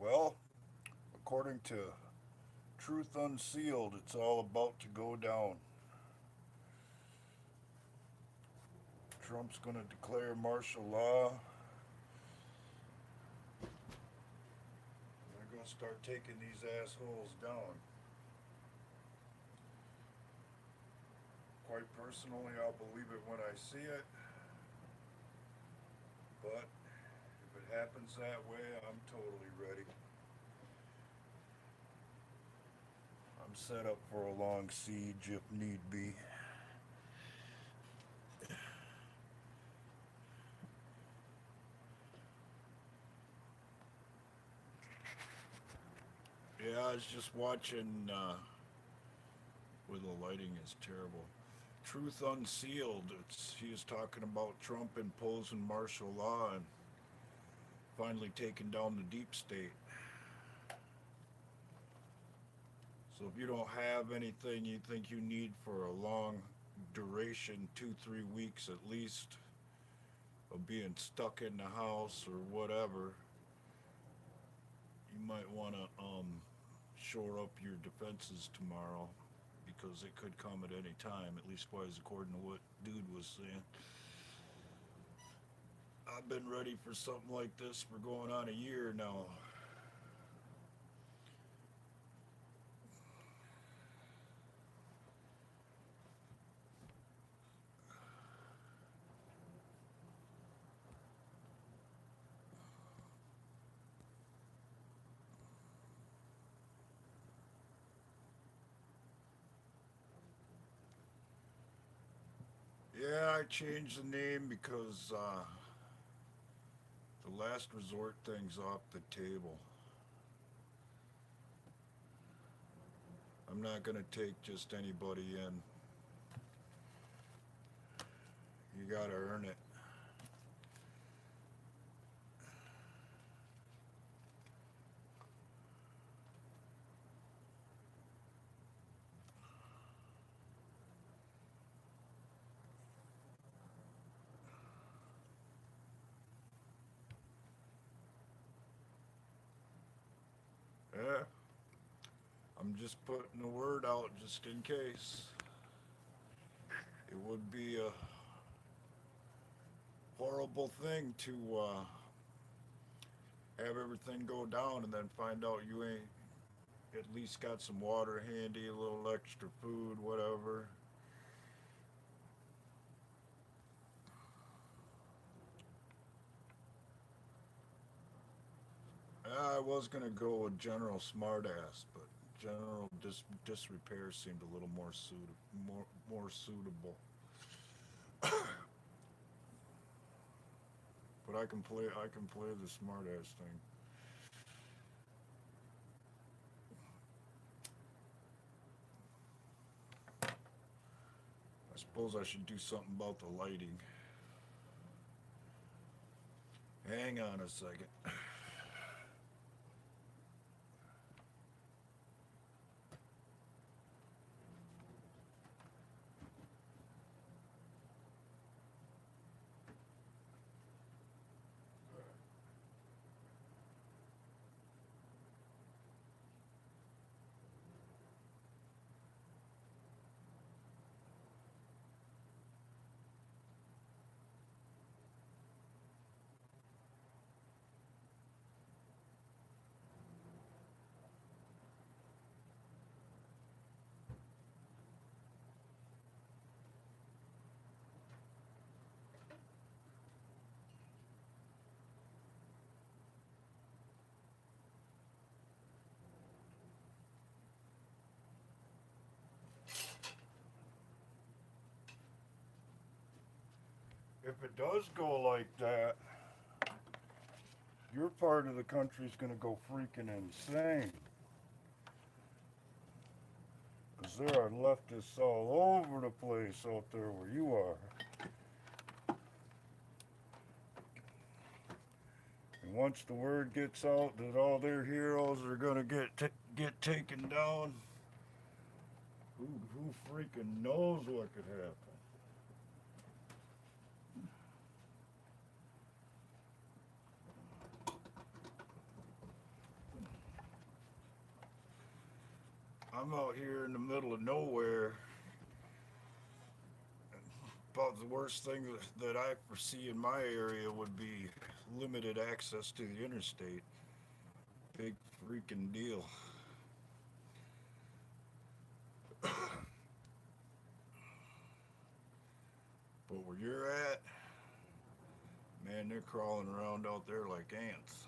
Well, according to Truth Unsealed, it's all about to go down. Trump's going to declare martial law. They're going to start taking these assholes down. Quite personally, I'll believe it when I see it. But if it happens that way, I'm totally ready. I'm set up for a long siege if need be. Yeah, I was just watching. Where the lighting is terrible. Truth Unsealed. He is talking about Trump imposing martial law and finally taking down the deep state. So if you don't have anything you think you need for a long duration, 2, 3 weeks at least, of being stuck in the house or whatever, you might want to shore up your defenses tomorrow because it could come at any time. At least was according to what dude was saying. I've been ready for something like this for going on a year now. Yeah, I changed the name because the last resort thing's off the table. I'm not going to take just anybody in. You got to earn it. Yeah, I'm just putting the word out just in case. It would be a horrible thing to have everything go down and then find out you ain't at least got some water handy, a little extra food, whatever. I was gonna go with General Smartass, but General Disrepair seemed a little more suitable. But I can play the Smartass thing. I suppose I should do something about the lighting. Hang on a second. If it does go like that, your part of the country's gonna go freaking insane. Because there are leftists all over the place out there where you are. And once the word gets out that all their heroes are gonna get taken down, who freaking knows what could happen? I'm out here in the middle of nowhere. About the worst thing that I foresee in my area would be limited access to the interstate. Big freaking deal. But where you're at, man, they're crawling around out there like ants.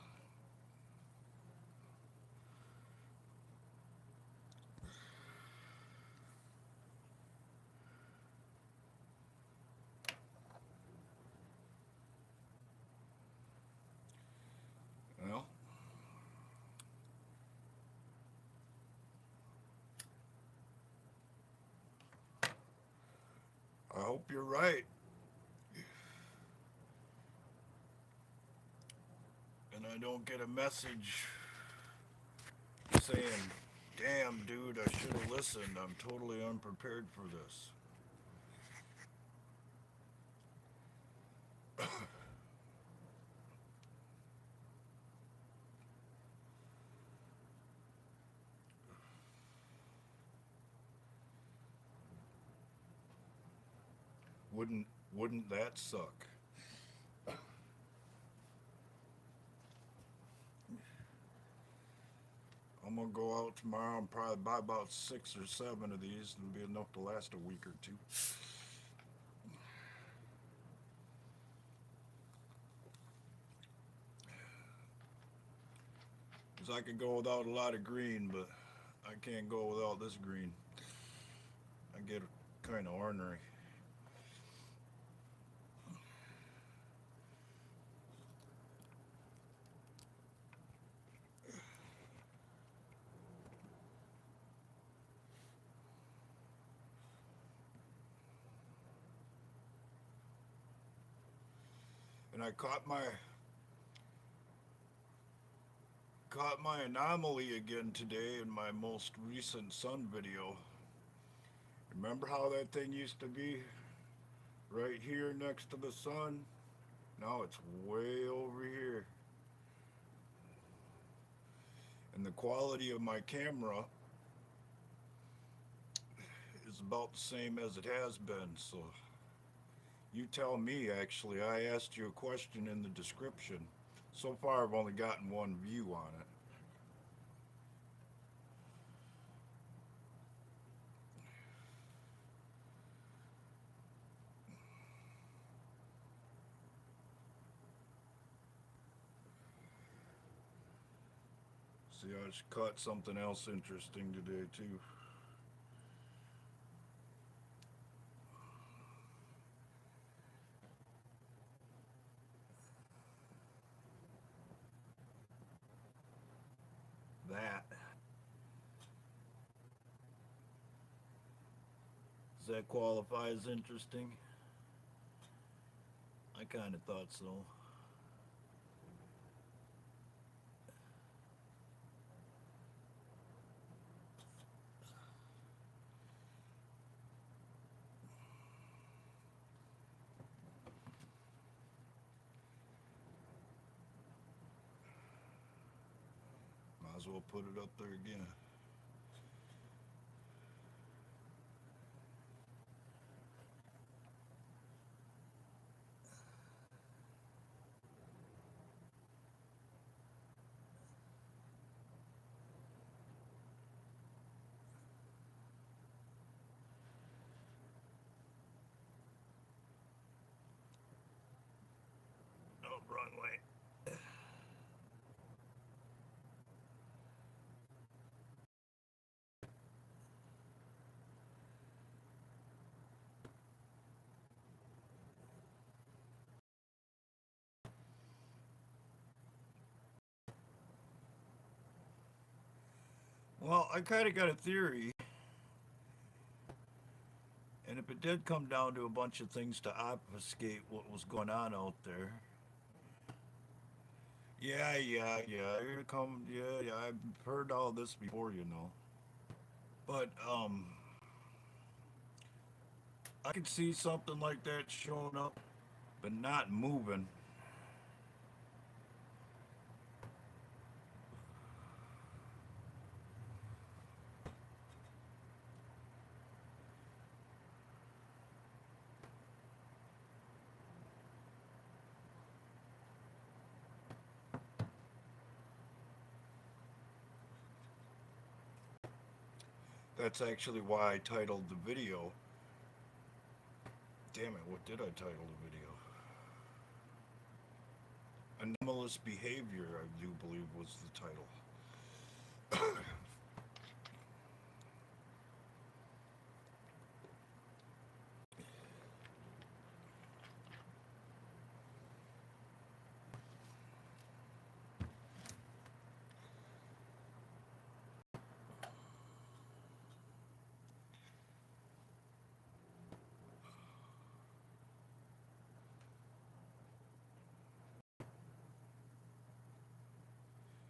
Well, I hope you're right. And I don't get a message saying, damn, dude, I should have listened. I'm totally unprepared for this. Wouldn't wouldn't that suck? I'm gonna go out tomorrow and probably buy about 6 or 7 of these and be enough to last a week or two. Cause I could go without a lot of green, but I can't go without this green. I get kind of ornery. And I caught my anomaly again today in my most recent sun video. Remember how that thing used to be right here next to the sun? Now it's way over here. And the quality of my camera is about the same as it has been. So you tell me, actually. I asked you a question in the description. So far, I've only gotten one view on it. See, I just caught something else interesting today, too. That. Does that qualify as interesting? I kind of thought so. Might as well put it up there again. Oh, wrong way. Well, I kind of got a theory, and if it did come down to a bunch of things to obfuscate what was going on out there, yeah, here come, yeah, I've heard all this before, you know. But I could see something like that showing up, but not moving. That's actually why I titled the video. Damn it, what did I title the video? Anomalous Behavior, I do believe was the title.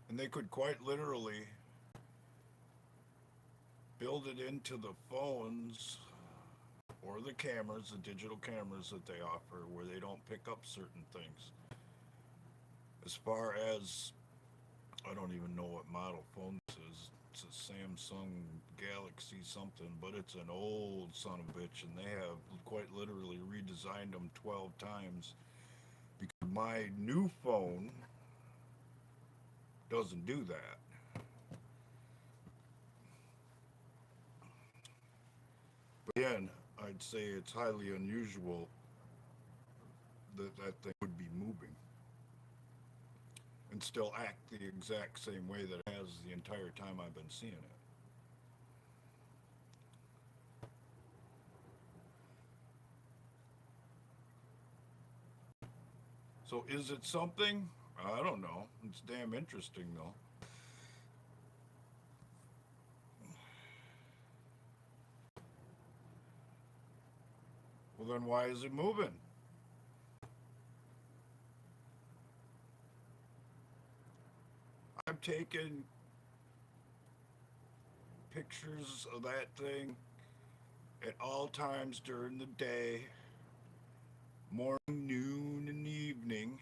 And they could quite literally build it into the phones or the cameras, the digital cameras that they offer, where they don't pick up certain things. As far as, I don't even know what model phone this is. It's a Samsung Galaxy something, but it's an old son of a bitch, and they have quite literally redesigned them 12 times. Because my new phone doesn't do that. But again, I'd say it's highly unusual that that thing would be moving and still act the exact same way that it has the entire time I've been seeing it. So is it something? I don't know. It's damn interesting though. Well, then why is it moving? I've taken pictures of that thing at all times during the day, morning, noon, and evening,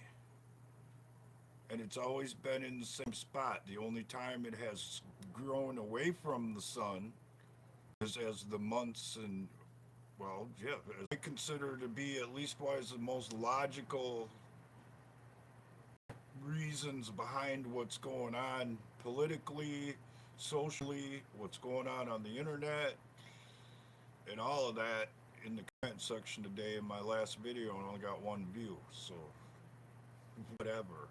and it's always been in the same spot. The only time it has grown away from the sun is as the months and, well, yeah, I consider to be at least wise the most logical reasons behind what's going on politically, socially, what's going on the internet, and all of that in the comment section today in my last video, and only got one view, so whatever.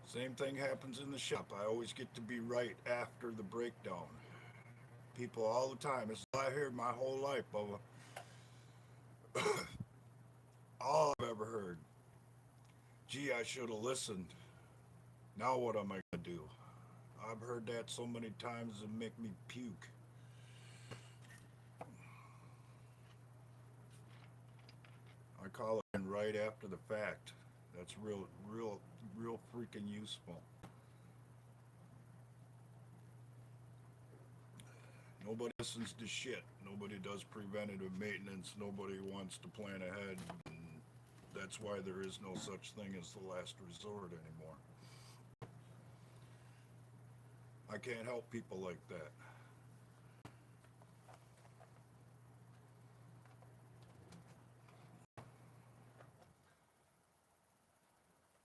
Same thing happens in the shop. I always get to be right after the breakdown. People all the time. It's all I heard my whole life, Bubba. All I've ever heard. Gee, I should have listened. Now what am I gonna do? I've heard that so many times it make me puke. I call it in right after the fact. That's real freaking useful. Nobody listens to shit. Nobody does preventative maintenance. Nobody wants to plan ahead. And that's why there is no such thing as the last resort anymore. I can't help people like that.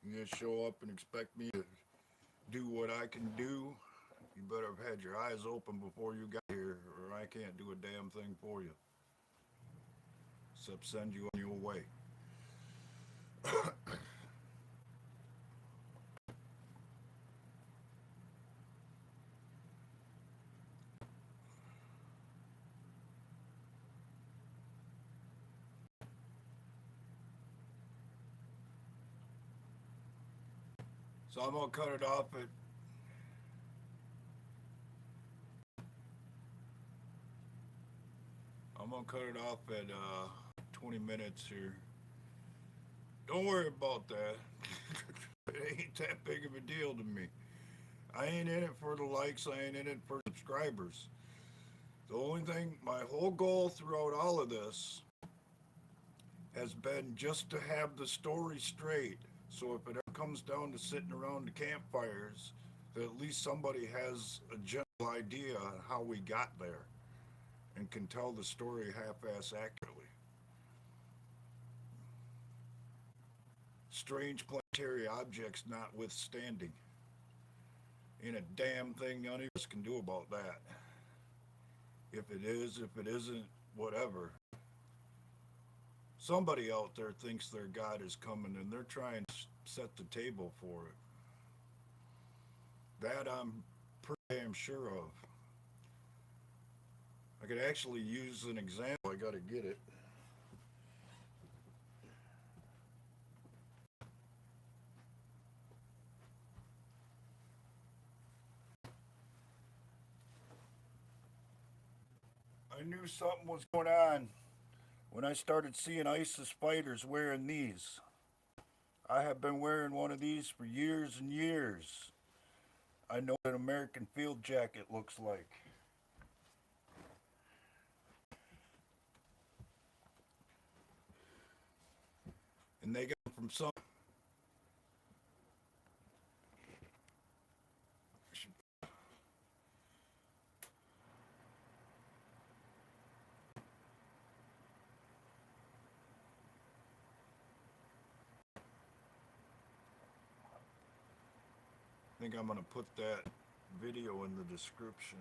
You just show up and expect me to do what I can do. You better have had your eyes open before you got here, or I can't do a damn thing for you. Except send you on your way. So I'm gonna cut it off at I'm gonna cut it off at 20 minutes here. Don't worry about that. It ain't that big of a deal to me. I ain't in it for the likes. I ain't in it for subscribers. The only thing, my whole goal throughout all of this has been just to have the story straight. So if it ever comes down to sitting around the campfires, that at least somebody has a general idea on how we got there and can tell the story half-ass accurately. Strange place involuntary objects notwithstanding. Ain't a damn thing none of us can do about that. If it is, if it isn't, whatever. Somebody out there thinks their God is coming and they're trying to set the table for it. That I'm pretty damn sure of. I could actually use an example. I gotta get it. I knew something was going on when I started seeing ISIS fighters wearing these. I have been wearing one of these for years and years. I know what an American field jacket looks like. And they got them from some. I think I'm gonna put that video in the description.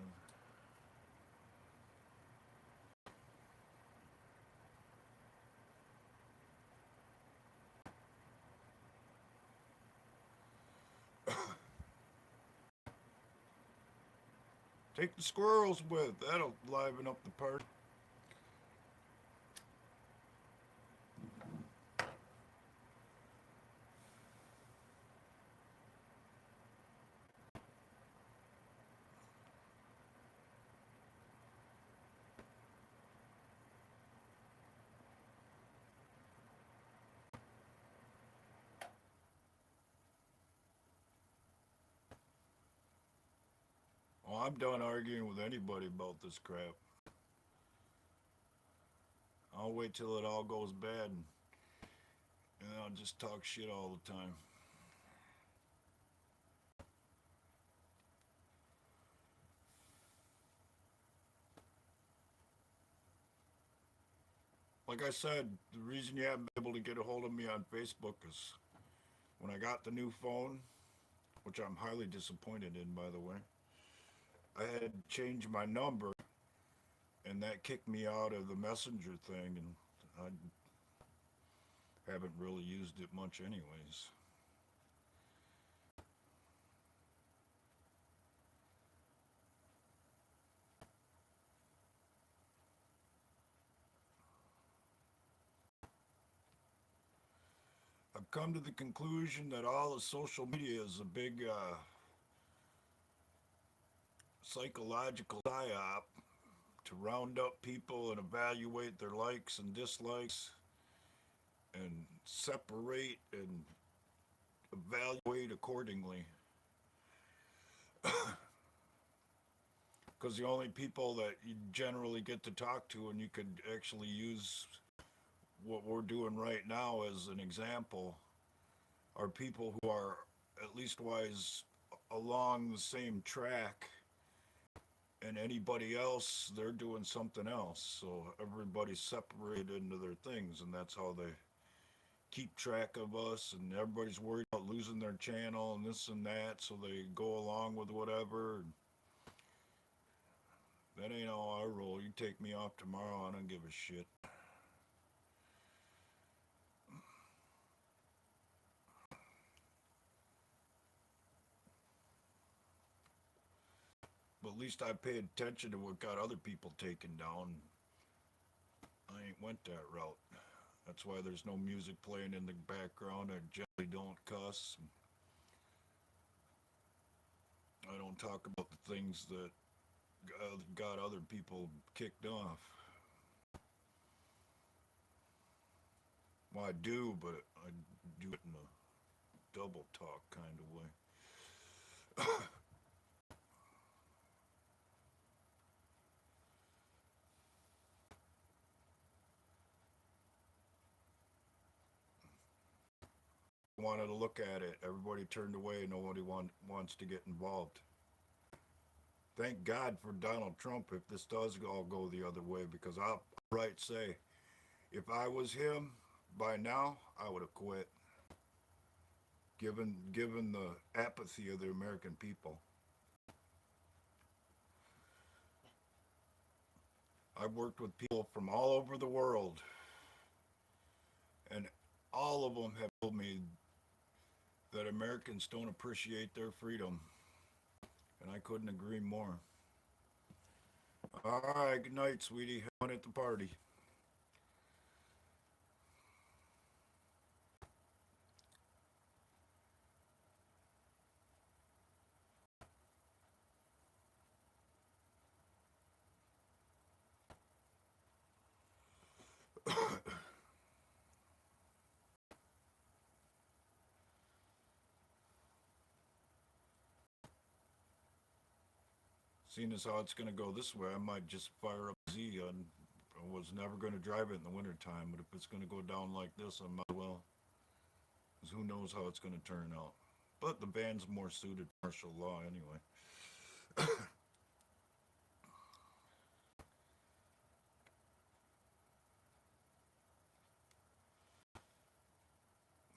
Take the squirrels with. That'll liven up the party. Oh, I'm done arguing with anybody about this crap. I'll wait till it all goes bad and I'll just talk shit all the time. Like I said, the reason you haven't been able to get a hold of me on Facebook is when I got the new phone, which I'm highly disappointed in, by the way, I had to change my number, and that kicked me out of the messenger thing, and I haven't really used it much anyways. I've come to the conclusion that all of social media is a big psychological psyop to round up people and evaluate their likes and dislikes and separate and evaluate accordingly. Because the only people that you generally get to talk to and you could actually use what we're doing right now as an example are people who are at least wise along the same track, and anybody else, they're doing something else. So everybody's separated into their things, and that's how they keep track of us. And everybody's worried about losing their channel and this and that, so they go along with whatever. That ain't how I roll. You take me off tomorrow, I don't give a shit. But at least I paid attention to what got other people taken down. I ain't went that route. That's why there's no music playing in the background. I generally don't cuss. I don't talk about the things that got other people kicked off. Well, I do, but I do it in a double talk kind of way. Wanted to look at it. Everybody turned away. Nobody wants to get involved. Thank God for Donald Trump if this does all go the other way, because I'll right say, if I was him, by now, I would have quit. given the apathy of the American people. I've worked with people from all over the world, and all of them have told me that Americans don't appreciate their freedom, and I couldn't agree more. All right, good night, sweetie. Have fun at the party. Seeing as how it's going to go this way, I might just fire up Z. I was never going to drive it in the wintertime, but if it's going to go down like this, I might as well. Because who knows how it's going to turn out. But the band's more suited to martial law anyway.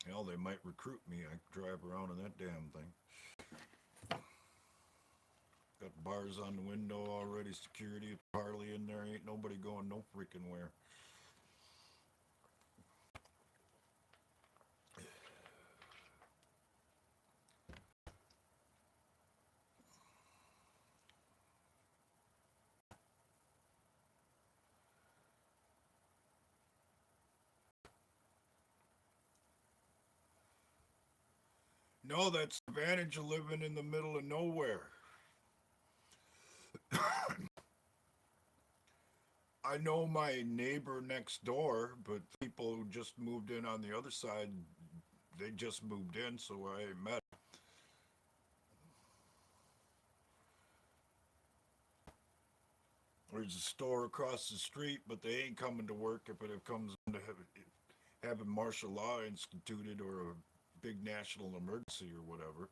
Hell, they might recruit me. I drive around in that damn thing. Got bars on the window already, security, Harley in there. Ain't nobody going no freaking where. No, that's the advantage of living in the middle of nowhere. I know my neighbor next door, but people who just moved in on the other side, they just moved in, so I met. There's a store across the street, but they ain't coming to work if it comes to having martial law instituted or a big national emergency or whatever.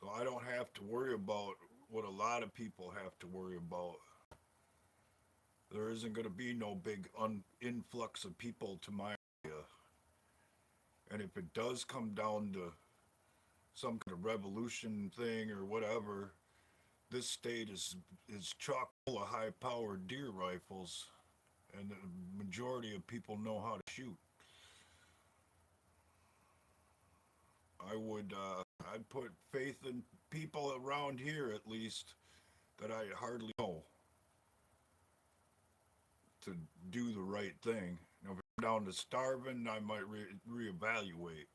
So I don't have to worry about what a lot of people have to worry about. There isn't going to be no big influx of people to my area. And if it does come down to some kind of revolution thing or whatever, this state is chock full of high-powered deer rifles, and the majority of people know how to shoot. I'd put faith in people around here at least that I hardly know to do the right thing. If I'm down to starving, I might reevaluate.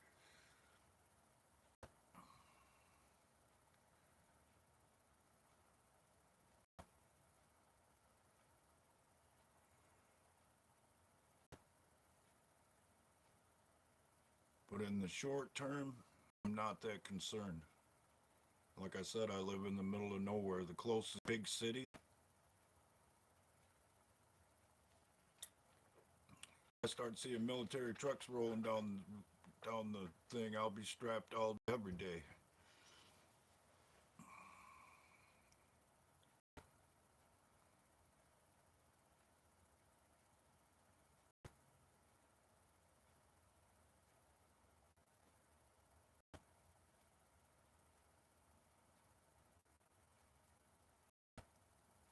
But in the short term, I'm not that concerned. Like I said, I live in the middle of nowhere. The closest big city, I start seeing military trucks rolling down the thing, I'll be strapped all every day.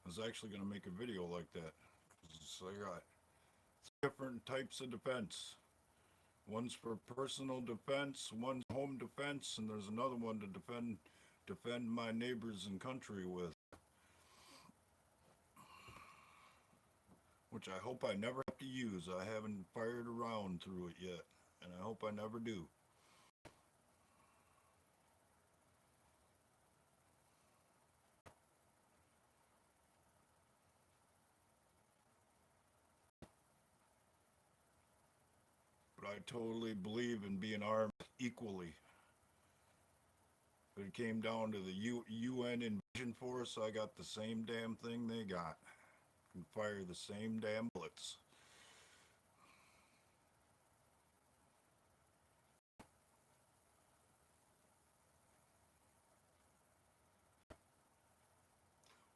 I was actually going to make a video like that. So I got different types of defense. One's for personal defense, one's home defense, and there's another one to defend my neighbors and country with, which I hope I never have to use. I haven't fired around through it yet, and I hope I never do. But I totally believe in being armed equally. If it came down to the UN invasion force, I got the same damn thing they got. Can fire the same damn bullets.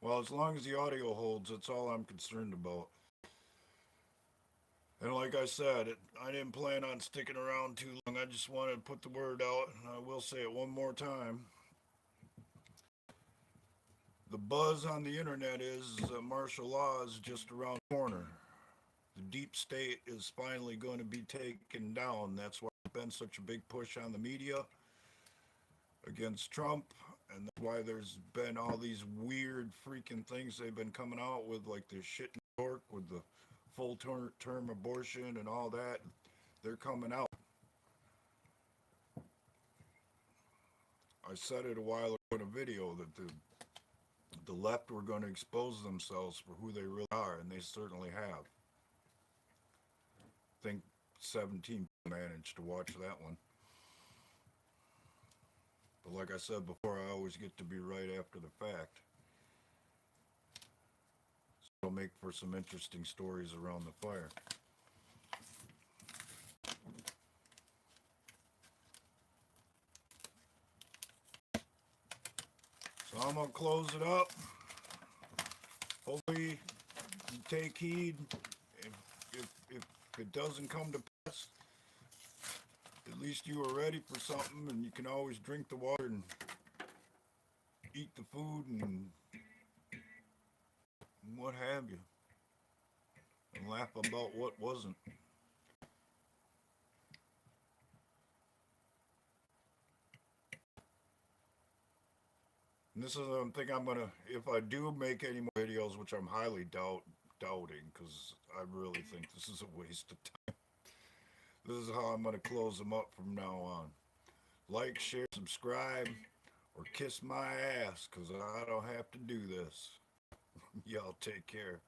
Well, as long as the audio holds, that's all I'm concerned about. And like I said, I didn't plan on sticking around too long. I just wanted to put the word out, and I will say it one more time. The buzz on the internet is martial law is just around the corner. The deep state is finally going to be taken down. That's why there's been such a big push on the media against Trump, and that's why there's been all these weird freaking things they've been coming out with, like this shit in New York with the full term abortion and all that. They're coming out. I said it a while ago in a video that the left were going to expose themselves for who they really are, and they certainly have. I think 17 managed to watch that one. But like I said before, I always get to be right after the fact. So it'll make for some interesting stories around the fire. So I'm going to close it up. Hopefully you take heed. If it doesn't come to pass, at least you are ready for something, and you can always drink the water and eat the food and what have you, and laugh about what wasn't. And this is the thing I'm gonna, if I do make any more videos, which I'm highly doubting, because I really think this is a waste of time. This is how I'm gonna close them up from now on. Like, share, subscribe, or kiss my ass, because I don't have to do this. Y'all take care.